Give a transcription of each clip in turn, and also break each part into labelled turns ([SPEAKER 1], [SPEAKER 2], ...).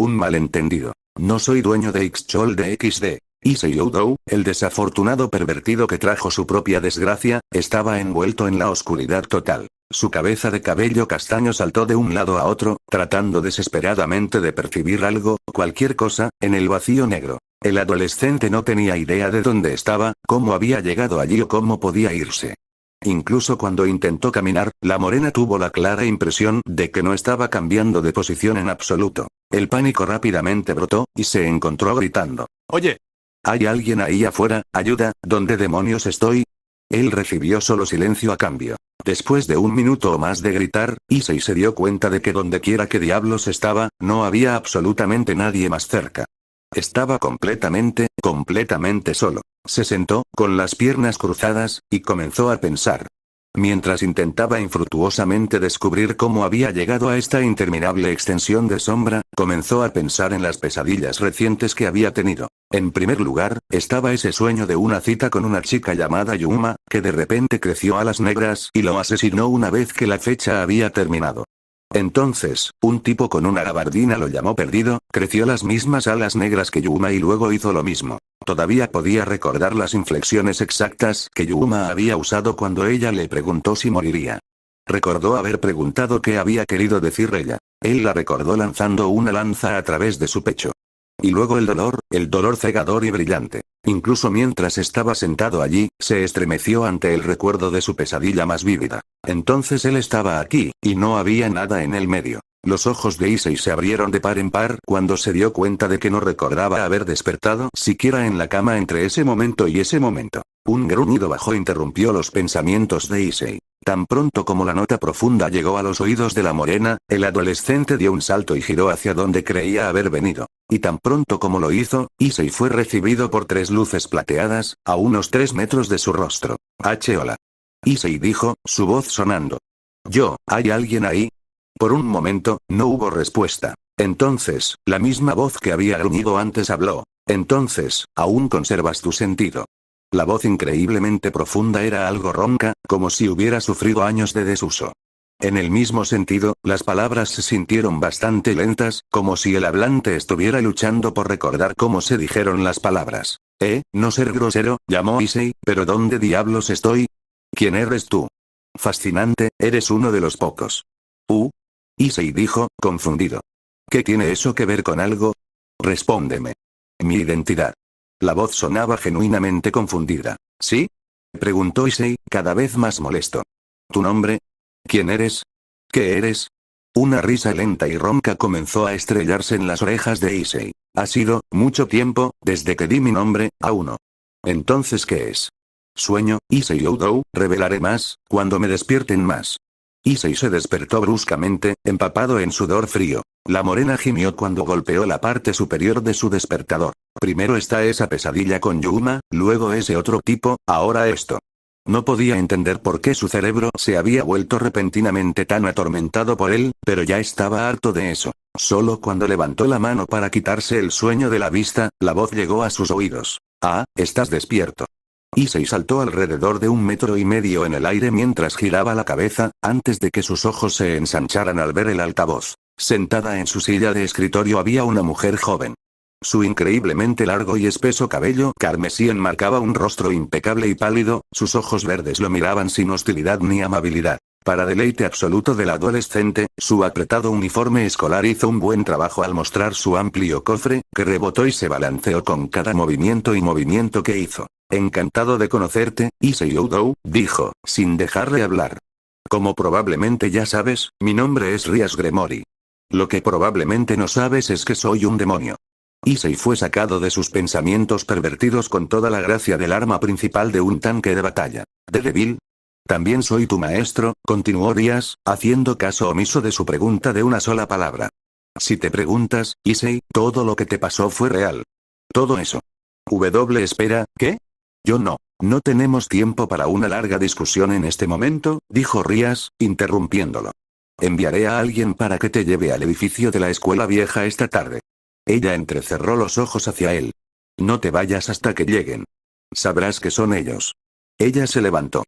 [SPEAKER 1] Un malentendido. No soy dueño de Xchol de XD. Issei Oudou, el desafortunado pervertido que trajo su propia desgracia, estaba envuelto en la oscuridad total. Su cabeza de cabello castaño saltó de un lado a otro, tratando desesperadamente de percibir algo, cualquier cosa, en el vacío negro. El adolescente no tenía idea de dónde estaba, cómo había llegado allí o cómo podía irse. Incluso cuando intentó caminar, la morena tuvo la clara impresión de que no estaba cambiando de posición en absoluto. El pánico rápidamente brotó, y se encontró gritando.
[SPEAKER 2] Oye.
[SPEAKER 1] ¿Hay alguien ahí afuera? Ayuda, ¿dónde demonios estoy? Él recibió solo silencio a cambio. Después de un minuto o más de gritar, Issei se dio cuenta de que dondequiera que diablos estaba, no había absolutamente nadie más cerca. Estaba completamente solo. Se sentó, con las piernas cruzadas, y comenzó a pensar. Mientras intentaba infructuosamente descubrir cómo había llegado a esta interminable extensión de sombra, comenzó a pensar en las pesadillas recientes que había tenido. En primer lugar, estaba ese sueño de una cita con una chica llamada Yuma, que de repente creció alas negras y lo asesinó una vez que la fecha había terminado. Entonces, un tipo con una gabardina lo llamó perdido, creció las mismas alas negras que Yuma y luego hizo lo mismo. Todavía podía recordar las inflexiones exactas que Yuma había usado cuando ella le preguntó si moriría. Recordó haber preguntado qué había querido decir ella. Él la recordó lanzando una lanza a través de su pecho. Y luego el dolor cegador y brillante. Incluso mientras estaba sentado allí, se estremeció ante el recuerdo de su pesadilla más vívida. Entonces él estaba aquí, y no había nada en el medio. Los ojos de Issei se abrieron de par en par cuando se dio cuenta de que no recordaba haber despertado siquiera en la cama entre ese momento y ese momento. Un gruñido bajo interrumpió los pensamientos de Issei. Tan pronto como la nota profunda llegó a los oídos de la morena, el adolescente dio un salto y giró hacia donde creía haber venido. Y tan pronto como lo hizo, Issei fue recibido por 3 luces plateadas, a unos 3 metros de su rostro. Hola. Issei dijo, su voz sonando. ¿Hay alguien ahí? Por un momento, no hubo respuesta. Entonces, la misma voz que había gruñido antes habló. Entonces, ¿aún conservas tu sentido? La voz increíblemente profunda era algo ronca, como si hubiera sufrido años de desuso. En el mismo sentido, las palabras se sintieron bastante lentas, como si el hablante estuviera luchando por recordar cómo se dijeron las palabras. No ser grosero, llamó Issei, pero ¿dónde diablos estoy? ¿Quién eres tú? Fascinante, eres uno de los pocos. Issei dijo, confundido. ¿Qué tiene eso que ver con algo? Respóndeme. Mi identidad. La voz sonaba genuinamente confundida. ¿Sí? Preguntó Issei, cada vez más molesto. ¿Tu nombre? ¿Quién eres? ¿Qué eres? Una risa lenta y ronca comenzó a estrellarse en las orejas de Issei. Ha sido mucho tiempo, desde que di mi nombre a uno. Entonces, ¿qué es? Sueño, Issei Oudou, revelaré más, cuando me despierten más. Issei se despertó bruscamente, empapado en sudor frío. La morena gimió cuando golpeó la parte superior de su despertador. Primero está esa pesadilla con Yuma, luego ese otro tipo, ahora esto. No podía entender por qué su cerebro se había vuelto repentinamente tan atormentado por él, pero ya estaba harto de eso. Solo cuando levantó la mano para quitarse el sueño de la vista, la voz llegó a sus oídos. Estás despierto. Issei saltó alrededor de 1,5 metros en el aire mientras giraba la cabeza, antes de que sus ojos se ensancharan al ver el altavoz. Sentada en su silla de escritorio había una mujer joven. Su increíblemente largo y espeso cabello carmesí enmarcaba un rostro impecable y pálido, sus ojos verdes lo miraban sin hostilidad ni amabilidad. Para deleite absoluto del adolescente, su apretado uniforme escolar hizo un buen trabajo al mostrar su amplio cofre, que rebotó y se balanceó con cada movimiento y movimiento que hizo. Encantado de conocerte, Issei Oudou, dijo, sin dejarle hablar. Como probablemente ya sabes, mi nombre es Rias Gremory. Lo que probablemente no sabes es que soy un demonio. Issei fue sacado de sus pensamientos pervertidos con toda la gracia del arma principal de un tanque de batalla. ¿Daredevil? También soy tu maestro, continuó Rias, haciendo caso omiso de su pregunta de una sola palabra. Si te preguntas, Issei, todo lo que te pasó fue real. Todo eso. Espera, ¿qué? Yo no. No tenemos tiempo para una larga discusión en este momento, dijo Rias, interrumpiéndolo. Enviaré a alguien para que te lleve al edificio de la escuela vieja esta tarde. Ella entrecerró los ojos hacia él. No te vayas hasta que lleguen. Sabrás que son ellos. Ella se levantó.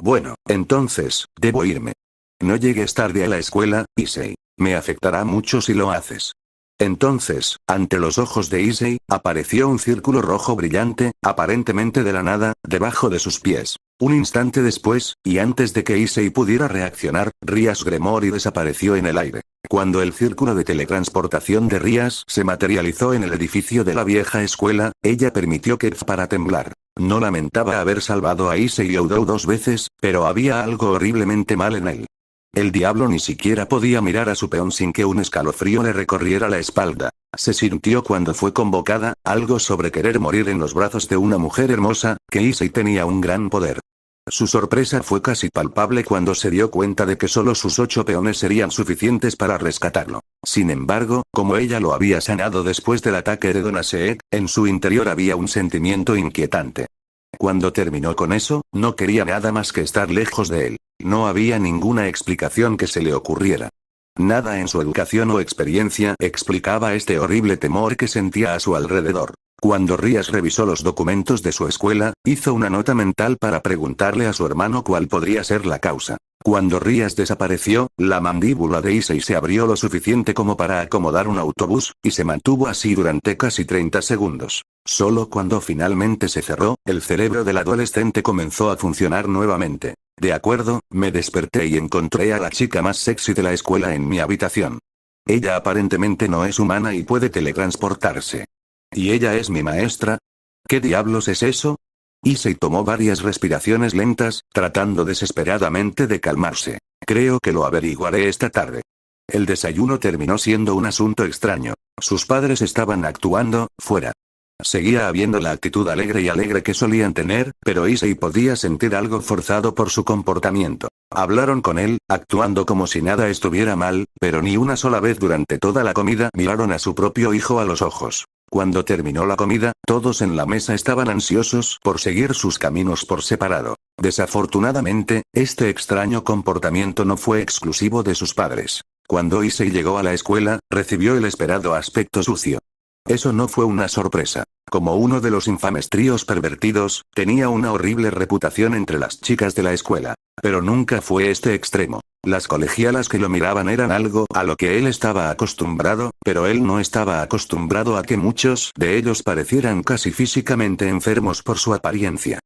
[SPEAKER 1] Bueno, entonces, debo irme. No llegues tarde a la escuela, Issei. Me afectará mucho si lo haces. Entonces, ante los ojos de Issei, apareció un círculo rojo brillante, aparentemente de la nada, debajo de sus pies. Un instante después, y antes de que Issei pudiera reaccionar, Rias Gremory desapareció en el aire. Cuando el círculo de teletransportación de Rias se materializó en el edificio de la vieja escuela, ella permitió que para temblar. No lamentaba haber salvado a Issei Oudou 2 veces, pero había algo horriblemente mal en él. El diablo ni siquiera podía mirar a su peón sin que un escalofrío le recorriera la espalda. Se sintió cuando fue convocada, algo sobre querer morir en los brazos de una mujer hermosa, que Issei tenía un gran poder. Su sorpresa fue casi palpable cuando se dio cuenta de que solo sus 8 peones serían suficientes para rescatarlo. Sin embargo, como ella lo había sanado después del ataque de Donaseek, en su interior había un sentimiento inquietante. Cuando terminó con eso, no quería nada más que estar lejos de él. No había ninguna explicación que se le ocurriera. Nada en su educación o experiencia explicaba este horrible temor que sentía a su alrededor. Cuando Rias revisó los documentos de su escuela, hizo una nota mental para preguntarle a su hermano cuál podría ser la causa. Cuando Rias desapareció, la mandíbula de Issei se abrió lo suficiente como para acomodar un autobús, y se mantuvo así durante casi 30 segundos. Solo cuando finalmente se cerró, el cerebro del adolescente comenzó a funcionar nuevamente. De acuerdo, me desperté y encontré a la chica más sexy de la escuela en mi habitación. Ella aparentemente no es humana y puede teletransportarse. ¿Y ella es mi maestra? ¿Qué diablos es eso? Issei tomó varias respiraciones lentas, tratando desesperadamente de calmarse. Creo que lo averiguaré esta tarde. El desayuno terminó siendo un asunto extraño. Sus padres estaban actuando, fuera. Seguía habiendo la actitud alegre que solían tener, pero Issei podía sentir algo forzado por su comportamiento. Hablaron con él, actuando como si nada estuviera mal, pero ni una sola vez durante toda la comida miraron a su propio hijo a los ojos. Cuando terminó la comida, todos en la mesa estaban ansiosos por seguir sus caminos por separado. Desafortunadamente, este extraño comportamiento no fue exclusivo de sus padres. Cuando Issei llegó a la escuela, recibió el esperado aspecto sucio. Eso no fue una sorpresa. Como uno de los infames tríos pervertidos, tenía una horrible reputación entre las chicas de la escuela. Pero nunca fue este extremo. Las colegialas que lo miraban eran algo a lo que él estaba acostumbrado, pero él no estaba acostumbrado a que muchos de ellos parecieran casi físicamente enfermos por su apariencia.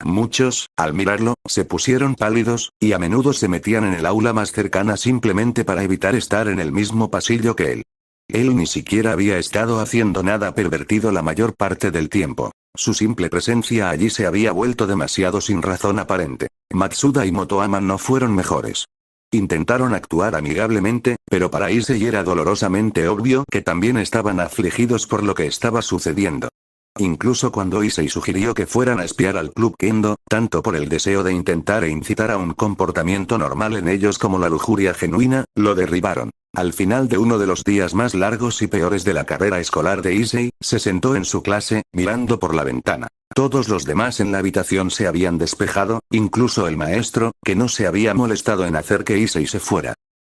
[SPEAKER 1] Muchos, al mirarlo, se pusieron pálidos, y a menudo se metían en el aula más cercana simplemente para evitar estar en el mismo pasillo que él. Él ni siquiera había estado haciendo nada pervertido la mayor parte del tiempo. Su simple presencia allí se había vuelto demasiado sin razón aparente. Matsuda y Motoama no fueron mejores. Intentaron actuar amigablemente, pero para Issei era dolorosamente obvio que también estaban afligidos por lo que estaba sucediendo. Incluso cuando Issei sugirió que fueran a espiar al Club Kendo, tanto por el deseo de intentar incitar a un comportamiento normal en ellos como la lujuria genuina, lo derribaron. Al final de uno de los días más largos y peores de la carrera escolar de Issei, se sentó en su clase, mirando por la ventana. Todos los demás en la habitación se habían despejado, incluso el maestro, que no se había molestado en hacer que Issei se fuera.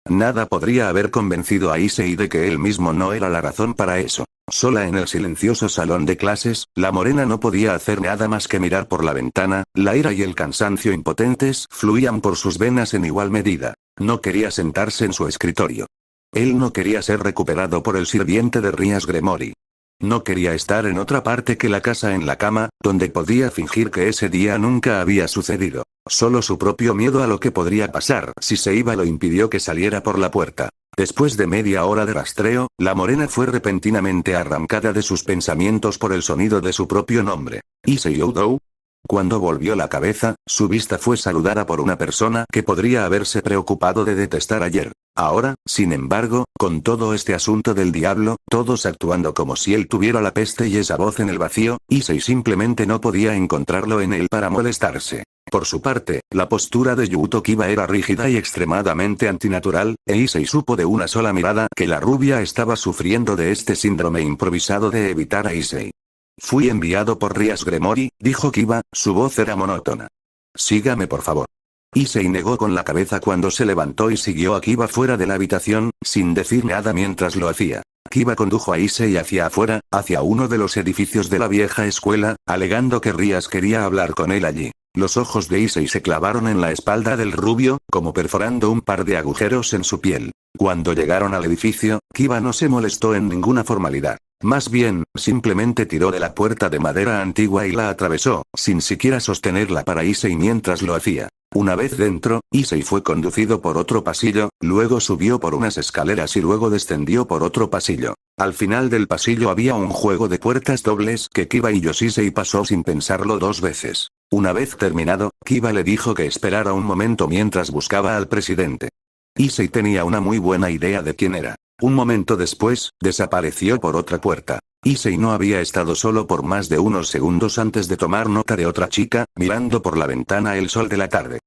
[SPEAKER 1] Nada podría haber convencido a Issei de que él mismo no era la razón para eso. Sola en el silencioso salón de clases, la morena no podía hacer nada más que mirar por la ventana, la ira y el cansancio impotentes fluían por sus venas en igual medida. No quería sentarse en su escritorio. Él no quería ser recuperado por el sirviente de Rias Gremory. No quería estar en otra parte que la casa en la cama, donde podía fingir que ese día nunca había sucedido. Solo su propio miedo a lo que podría pasar si se iba lo impidió que saliera por la puerta. Después de media hora de rastreo, la morena fue repentinamente arrancada de sus pensamientos por el sonido de su propio nombre. ¿Issei Oudou? Cuando volvió la cabeza, su vista fue saludada por una persona que podría haberse preocupado de detestar ayer. Ahora, sin embargo, con todo este asunto del diablo, todos actuando como si él tuviera la peste y esa voz en el vacío, Issei simplemente no podía encontrarlo en él para molestarse. Por su parte, la postura de Yuto Kiba era rígida y extremadamente antinatural, e Issei supo de una sola mirada que la rubia estaba sufriendo de este síndrome improvisado de evitar a Issei. Fui enviado por Rias Gremory, dijo Kiba, su voz era monótona. Sígame por favor. Issei negó con la cabeza cuando se levantó y siguió a Kiba fuera de la habitación, sin decir nada mientras lo hacía. Kiba condujo a Issei hacia afuera, hacia uno de los edificios de la vieja escuela, alegando que Rias quería hablar con él allí. Los ojos de Issei se clavaron en la espalda del rubio, como perforando un par de agujeros en su piel. Cuando llegaron al edificio, Kiba no se molestó en ninguna formalidad. Más bien, simplemente tiró de la puerta de madera antigua y la atravesó, sin siquiera sostenerla para Issei mientras lo hacía. Una vez dentro, Issei fue conducido por otro pasillo, luego subió por unas escaleras y luego descendió por otro pasillo. Al final del pasillo había un juego de puertas dobles que Kiba y Yoshitsei pasó sin pensarlo 2 veces. Una vez terminado, Kiba le dijo que esperara un momento mientras buscaba al presidente. Issei tenía una muy buena idea de quién era. Un momento después, desapareció por otra puerta. Issei no había estado solo por más de unos segundos antes de tomar nota de otra chica, mirando por la ventana el sol de la tarde.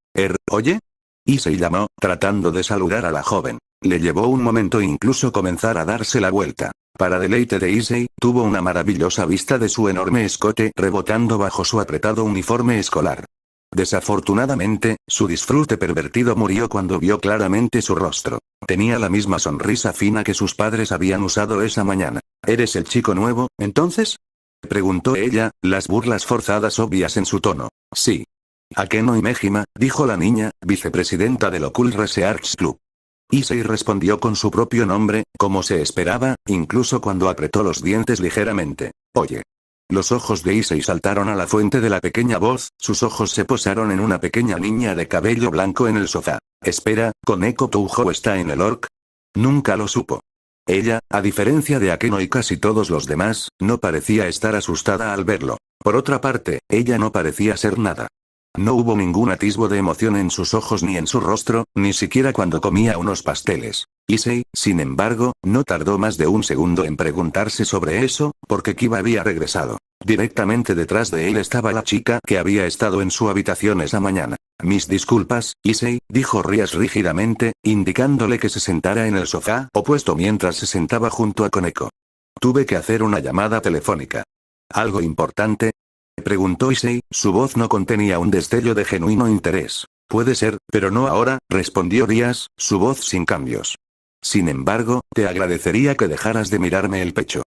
[SPEAKER 1] ¿Oye? Issei llamó, tratando de saludar a la joven. Le llevó un momento incluso comenzar a darse la vuelta. Para deleite de Issei, tuvo una maravillosa vista de su enorme escote rebotando bajo su apretado uniforme escolar. Desafortunadamente, su disfrute pervertido murió cuando vio claramente su rostro. Tenía la misma sonrisa fina que sus padres habían usado esa mañana. ¿Eres el chico nuevo, entonces? Preguntó ella, las burlas forzadas obvias en su tono. Sí. Akeno Imejima, dijo la niña, vicepresidenta del Occult Research Club. Issei respondió con su propio nombre, como se esperaba, incluso cuando apretó los dientes ligeramente. Oye. Los ojos de Issei saltaron a la fuente de la pequeña voz, sus ojos se posaron en una pequeña niña de cabello blanco en el sofá. Espera, ¿Koneko Touhou está en el orc? Nunca lo supo. Ella, a diferencia de Akeno y casi todos los demás, no parecía estar asustada al verlo. Por otra parte, ella no parecía ser nada. No hubo ningún atisbo de emoción en sus ojos ni en su rostro, ni siquiera cuando comía unos pasteles. Issei, sin embargo, no tardó más de un segundo en preguntarse sobre eso, porque Kiba había regresado. Directamente detrás de él estaba la chica que había estado en su habitación esa mañana. Mis disculpas, Issei, dijo Rias rígidamente, indicándole que se sentara en el sofá opuesto mientras se sentaba junto a Koneko. Tuve que hacer una llamada telefónica. ¿Algo importante? Preguntó Issei, su voz no contenía un destello de genuino interés. Puede ser, pero no ahora, respondió Rias, su voz sin cambios. Sin embargo, te agradecería que dejaras de mirarme el pecho.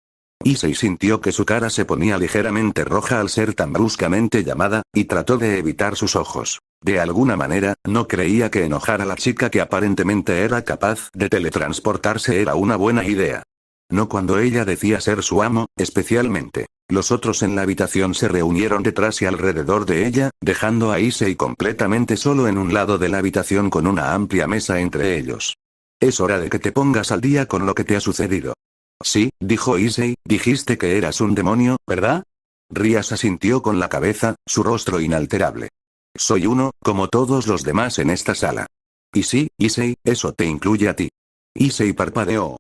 [SPEAKER 1] Issei sintió que su cara se ponía ligeramente roja al ser tan bruscamente llamada, y trató de evitar sus ojos. De alguna manera, no creía que enojar a la chica que aparentemente era capaz de teletransportarse era una buena idea. No cuando ella decía ser su amo, especialmente. Los otros en la habitación se reunieron detrás y alrededor de ella, dejando a Issei completamente solo en un lado de la habitación con una amplia mesa entre ellos. Es hora de que te pongas al día con lo que te ha sucedido. Sí, dijo Issei, dijiste que eras un demonio, ¿verdad? Rias asintió con la cabeza, su rostro inalterable. Soy uno, como todos los demás en esta sala. Y sí, Issei, eso te incluye a ti. Issei parpadeó.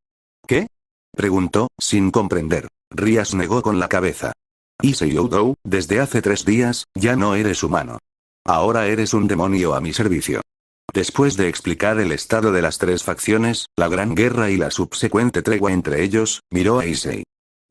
[SPEAKER 1] ¿Qué? Preguntó, sin comprender. Rias negó con la cabeza. Issei Oudou, desde hace 3 días, ya no eres humano. Ahora eres un demonio a mi servicio. Después de explicar el estado de las 3 facciones, la gran guerra y la subsecuente tregua entre ellos, miró a Issei.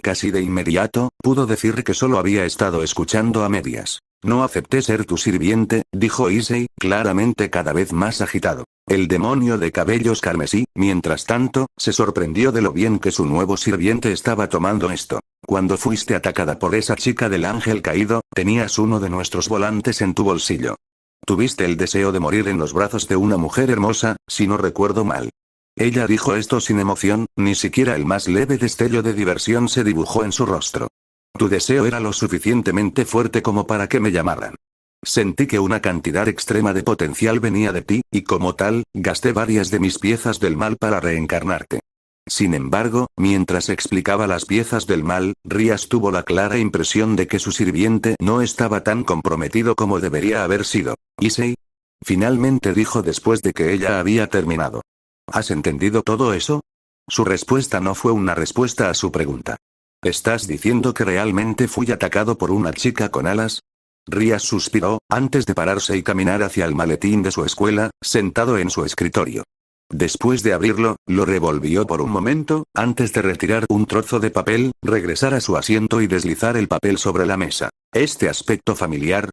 [SPEAKER 1] Casi de inmediato, pudo decir que solo había estado escuchando a medias. No acepté ser tu sirviente, dijo Issei, claramente cada vez más agitado. El demonio de cabellos carmesí, mientras tanto, se sorprendió de lo bien que su nuevo sirviente estaba tomando esto. Cuando fuiste atacada por esa chica del ángel caído, tenías uno de nuestros volantes en tu bolsillo. Tuviste el deseo de morir en los brazos de una mujer hermosa, si no recuerdo mal. Ella dijo esto sin emoción, ni siquiera el más leve destello de diversión se dibujó en su rostro. Tu deseo era lo suficientemente fuerte como para que me llamaran. Sentí que una cantidad extrema de potencial venía de ti, y como tal, gasté varias de mis piezas del mal para reencarnarte. Sin embargo, mientras explicaba las piezas del mal, Rias tuvo la clara impresión de que su sirviente no estaba tan comprometido como debería haber sido. Issei. Finalmente dijo después de que ella había terminado. ¿Has entendido todo eso? Su respuesta no fue una respuesta a su pregunta. ¿Estás diciendo que realmente fui atacado por una chica con alas? Rias suspiró, antes de pararse y caminar hacia el maletín de su escuela, sentado en su escritorio. Después de abrirlo, lo revolvió por un momento, antes de retirar un trozo de papel, regresar a su asiento y deslizar el papel sobre la mesa. ¿Este aspecto familiar?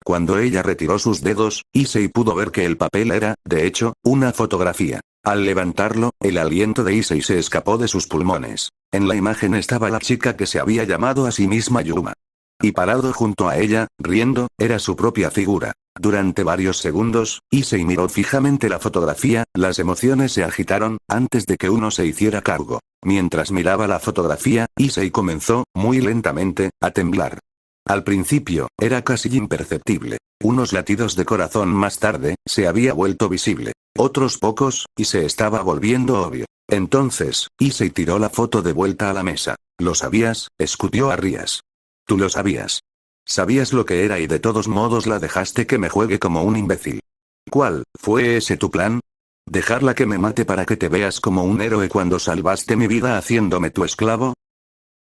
[SPEAKER 1] Cuando ella retiró sus dedos, Issei pudo ver que el papel era, de hecho, una fotografía. Al levantarlo, el aliento de Issei se escapó de sus pulmones. En la imagen estaba la chica que se había llamado a sí misma Yuma. Y parado junto a ella, riendo, era su propia figura. Durante varios segundos, Issei miró fijamente la fotografía, las emociones se agitaron, antes de que uno se hiciera cargo. Mientras miraba la fotografía, Issei comenzó, muy lentamente, a temblar. Al principio, era casi imperceptible. Unos latidos de corazón más tarde, se había vuelto visible. Otros pocos, y se estaba volviendo obvio. Entonces, Issei tiró la foto de vuelta a la mesa. ¿Lo sabías? Escutió a Rías. Tú lo sabías. Sabías lo que era y de todos modos la dejaste que me juegue como un imbécil. ¿Cuál fue ese tu plan? ¿Dejarla que me mate para que te veas como un héroe cuando salvaste mi vida haciéndome tu esclavo?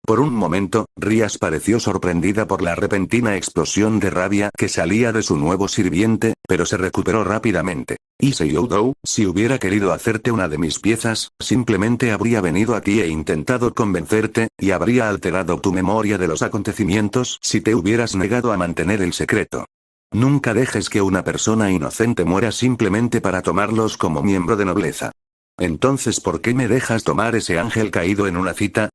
[SPEAKER 1] Por un momento, Rías pareció sorprendida por la repentina explosión de rabia que salía de su nuevo sirviente, pero se recuperó rápidamente. Issei Oudou, si hubiera querido hacerte una de mis piezas, simplemente habría venido a ti e intentado convencerte, y habría alterado tu memoria de los acontecimientos si te hubieras negado a mantener el secreto. Nunca dejes que una persona inocente muera simplemente para tomarlos como miembro de nobleza. Entonces, ¿por qué me dejas tomar ese ángel caído en una cita?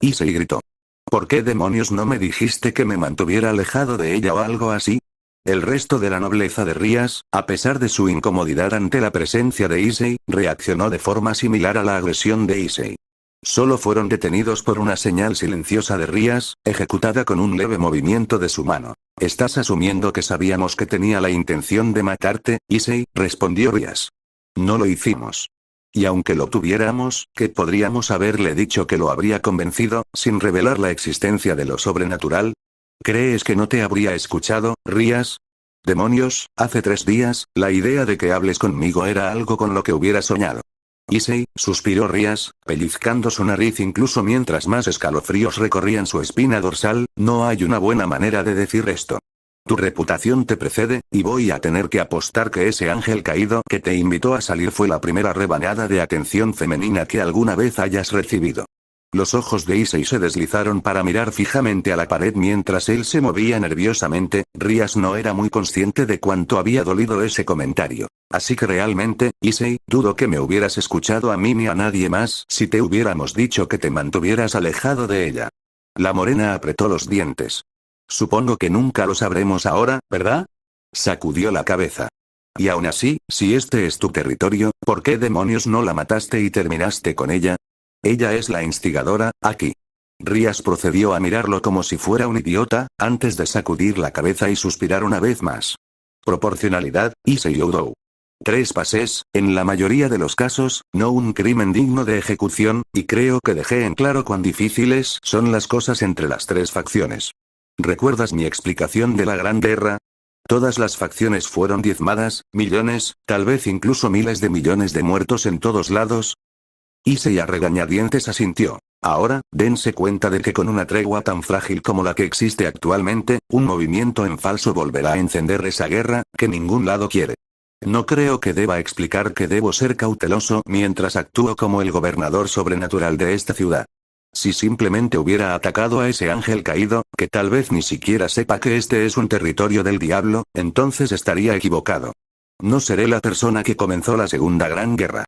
[SPEAKER 1] Issei gritó. ¿Por qué demonios no me dijiste que me mantuviera alejado de ella o algo así? El resto de la nobleza de Rías, a pesar de su incomodidad ante la presencia de Issei, reaccionó de forma similar a la agresión de Issei. Solo fueron detenidos por una señal silenciosa de Rías, ejecutada con un leve movimiento de su mano. ¿Estás asumiendo que sabíamos que tenía la intención de matarte, Issei? Respondió Rías. No lo hicimos. Y aunque lo tuviéramos, ¿qué podríamos haberle dicho que lo habría convencido, sin revelar la existencia de lo sobrenatural? ¿Crees que no te habría escuchado, Rías? Demonios, hace 3 días, la idea de que hables conmigo era algo con lo que hubiera soñado. Issei, suspiró Rías, pellizcando su nariz incluso mientras más escalofríos recorrían su espina dorsal, no hay una buena manera de decir esto. Tu reputación te precede, y voy a tener que apostar que ese ángel caído que te invitó a salir fue la primera rebanada de atención femenina que alguna vez hayas recibido. Los ojos de Issei se deslizaron para mirar fijamente a la pared mientras él se movía nerviosamente. Rías no era muy consciente de cuánto había dolido ese comentario. Así que realmente, Issei, dudo que me hubieras escuchado a mí ni a nadie más si te hubiéramos dicho que te mantuvieras alejado de ella. La morena apretó los dientes. Supongo que nunca lo sabremos ahora, ¿verdad? Sacudió la cabeza. Y aún así, si este es tu territorio, ¿por qué demonios no la mataste y terminaste con ella? Ella es la instigadora, aquí. Rías procedió a mirarlo como si fuera un idiota, antes de sacudir la cabeza y suspirar una vez más. Proporcionalidad, Issei Oudou. 3 pases, en la mayoría de los casos, no un crimen digno de ejecución, y creo que dejé en claro cuán difíciles son las cosas entre las 3 facciones. ¿Recuerdas mi explicación de la Gran Guerra? Todas las facciones fueron diezmadas, millones, tal vez incluso miles de millones de muertos en todos lados. Issei a regañadientes asintió. Ahora, dense cuenta de que con una tregua tan frágil como la que existe actualmente, un movimiento en falso volverá a encender esa guerra, que ningún lado quiere. No creo que deba explicar que debo ser cauteloso mientras actúo como el gobernador sobrenatural de esta ciudad. Si simplemente hubiera atacado a ese ángel caído, que tal vez ni siquiera sepa que este es un territorio del diablo, entonces estaría equivocado. No seré la persona que comenzó la Segunda Gran Guerra.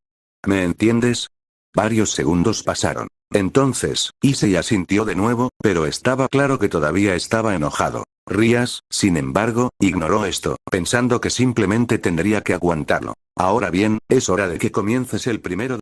[SPEAKER 1] ¿Me entiendes? Varios segundos pasaron. Entonces, Issei asintió de nuevo, pero estaba claro que todavía estaba enojado. Rías, sin embargo, ignoró esto, pensando que simplemente tendría que aguantarlo. Ahora bien, es hora de que comiences el primero.